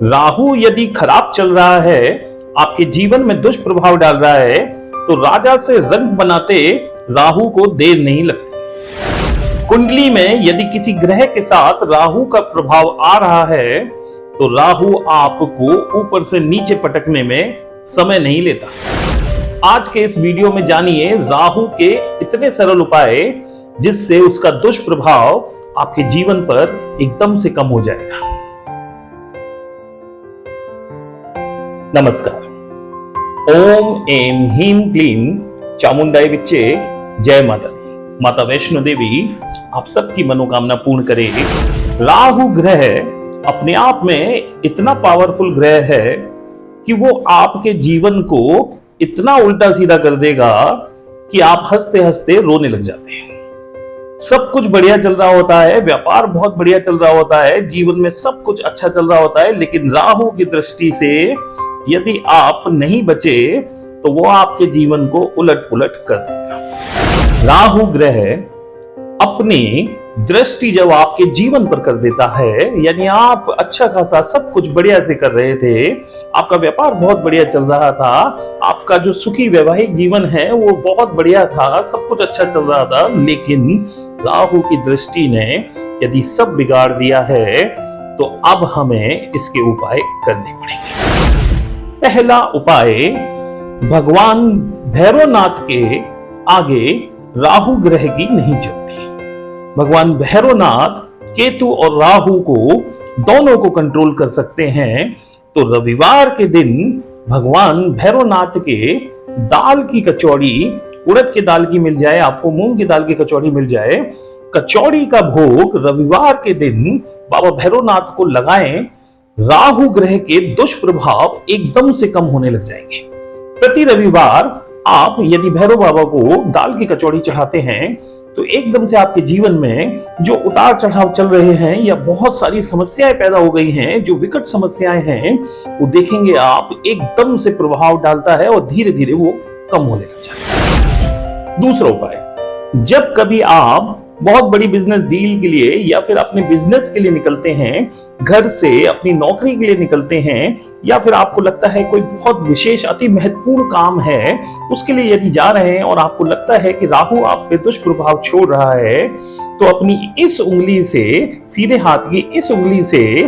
राहु यदि खराब चल रहा है, आपके जीवन में दुष्प्रभाव डाल रहा है, तो राजा से रंग बनाते राहु को देर नहीं लगती। कुंडली में यदि किसी ग्रह के साथ राहु का प्रभाव आ रहा है, तो राहु आपको ऊपर से नीचे पटकने में समय नहीं लेता। आज के इस वीडियो में जानिए राहु के इतने सरल उपाय जिससे उसका दुष्प्रभाव आपके जीवन पर एकदम से कम हो जाएगा। नमस्कार। ओम एम ह्रीम क्लीम चामुंडाई विच्चे जय माता दी। माता वैष्णो देवी आप सबकी मनोकामना पूर्ण करे। राहु ग्रह अपने आप में इतना पावरफुल ग्रह है कि वो आपके जीवन को इतना उल्टा सीधा कर देगा कि आप हंसते हंसते रोने लग जाते हैं। सब कुछ बढ़िया चल रहा होता है, व्यापार बहुत बढ़िया चल रहा होता है, जीवन में सब कुछ अच्छा चल रहा होता है, लेकिन राहु की दृष्टि से यदि आप नहीं बचे तो वो आपके जीवन को उलट पुलट कर देगा। राहु ग्रह अपनी दृष्टि जब आपके जीवन पर कर देता है, यानी आप अच्छा खासा सब कुछ बढ़िया से कर रहे थे, आपका व्यापार बहुत बढ़िया चल रहा था, आपका जो सुखी वैवाहिक जीवन है वो बहुत बढ़िया था, सब कुछ अच्छा चल रहा था, लेकिन राहु की दृष्टि ने यदि सब बिगाड़ दिया है, तो अब हमें इसके उपाय करने पड़ेंगे। पहला उपाय, भगवान भैरवनाथ के आगे राहु ग्रह की नहीं चलती। भगवान भैरवनाथ केतु और राहु को दोनों को कंट्रोल कर सकते हैं। तो रविवार के दिन भगवान भैरवनाथ के दाल की कचौड़ी, उड़द की दाल की मिल जाए आपको, मूंग की दाल की कचौड़ी मिल जाए, कचौड़ी का भोग रविवार के दिन बाबा भैरवनाथ को लगाएं, राहु ग्रह के दुष्प्रभाव एकदम से कम होने लग जाएंगे। प्रति रविवार आप यदि भैरव बाबा को दाल की कचौड़ी चढ़ाते हैं, तो एकदम से आपके जीवन में जो उतार चढ़ाव चल रहे हैं या बहुत सारी समस्याएं पैदा हो गई हैं, जो विकट समस्याएं हैं, वो देखेंगे आप एकदम से प्रभाव डालता है और धीरे धीरे वो कम होने लग जाता है। दूसरा उपाय, जब कभी आप बहुत बड़ी बिजनेस डील के लिए या फिर अपने बिजनेस के लिए निकलते हैं, घर से अपनी नौकरी के लिए निकलते हैं, या फिर आपको लगता है कोई बहुत विशेष अति महत्वपूर्ण काम है, उसके लिए यदि जा रहे हैं और आपको लगता है कि राहु आप पे दुष्प्रभाव छोड़ रहा है, तो अपनी इस उंगली से, सीधे हाथ की इस उंगली से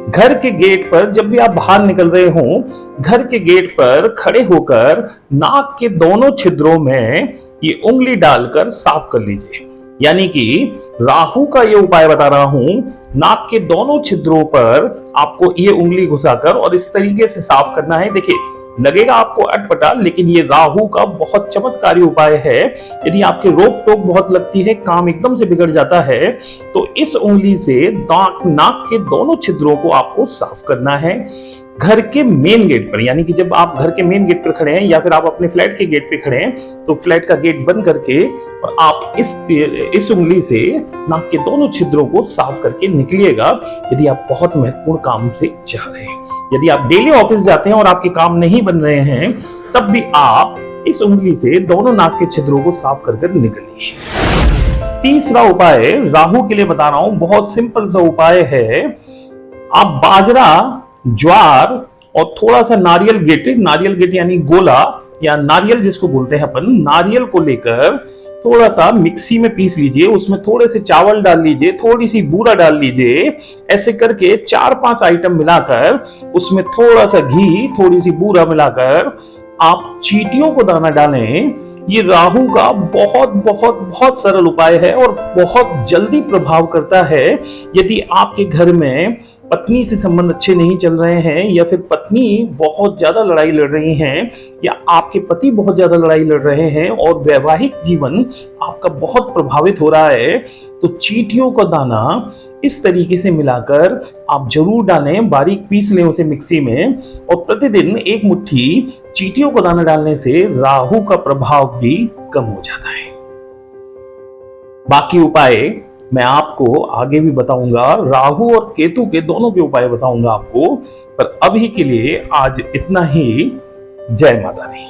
घर के गेट पर, जब भी आप बाहर निकल रहे हो, घर के गेट पर खड़े होकर नाक के दोनों छिद्रों में ये उंगली डालकर साफ कर लीजिए। यानी कि राहु का ये उपाय बता रहा हूं, नाक के दोनों छिद्रों पर आपको ये उंगली घुसाकर और इस तरीके से साफ करना है। देखिए, लगेगा आपको अटपटा, लेकिन ये राहु का बहुत चमत्कारी उपाय है। यदि आपके रोक टोक बहुत लगती है, काम एकदम से बिगड़ जाता है, तो इस उंगली से नाक के दोनों छिद्रों को आपको साफ करना है। घर के मेन गेट पर, यानी कि जब आप घर के मेन गेट पर खड़े हैं या फिर आप अपने फ्लैट के गेट पे खड़े हैं, तो फ्लैट का गेट बंद करके और आप इस उंगली से नाक के दोनों छिद्रों को साफ करके निकलिएगा, यदि आप बहुत महत्वपूर्ण काम से जा रहे हैं। यदि आप डेली ऑफिस जाते हैं और आपके काम नहीं बन रहे हैं, तब भी आप इस उंगली से दोनों नाक के छिद्रों को साफ कर निकलिए। तीसरा उपाय राहु के लिए बता रहा हूं, बहुत सिंपल सा उपाय है। आप बाजरा, ज्वार और थोड़ा सा नारियल गिट यानी गोला या नारियल जिसको बोलते हैं अपन, नारियल को लेकर थोड़ा सा मिक्सी में पीस लीजिए, उसमें थोड़े से चावल डाल लीजिए, थोड़ी सी बूरा डाल लीजिए, ऐसे करके 4-5 आइटम मिलाकर उसमें थोड़ा सा घी, थोड़ी सी बूरा मिलाकर आप चींटियों को दाना डालें। ये राहु का बहुत बहुत बहुत सरल उपाय है और बहुत जल्दी प्रभाव करता है। यदि आपके घर में पत्नी से संबंध अच्छे नहीं चल रहे हैं, या फिर पत्नी बहुत ज्यादा लड़ाई लड़ रही हैं, या आपके पति बहुत ज्यादा लड़ाई लड़ रहे हैं और वैवाहिक जीवन आपका बहुत प्रभावित हो रहा है, तो चींटियों का दाना इस तरीके से मिलाकर आप जरूर डालें, बारीक पीस लें उसे मिक्सी में, और प्रतिदिन 1 मुट्ठी चींटियों का दाना डालने से राहु का प्रभाव भी कम हो जाता है। बाकी उपाय मैं आपको आगे भी बताऊंगा, राहु और केतु के दोनों के उपाय बताऊंगा आपको, पर अभी के लिए आज इतना ही। जय माता दी।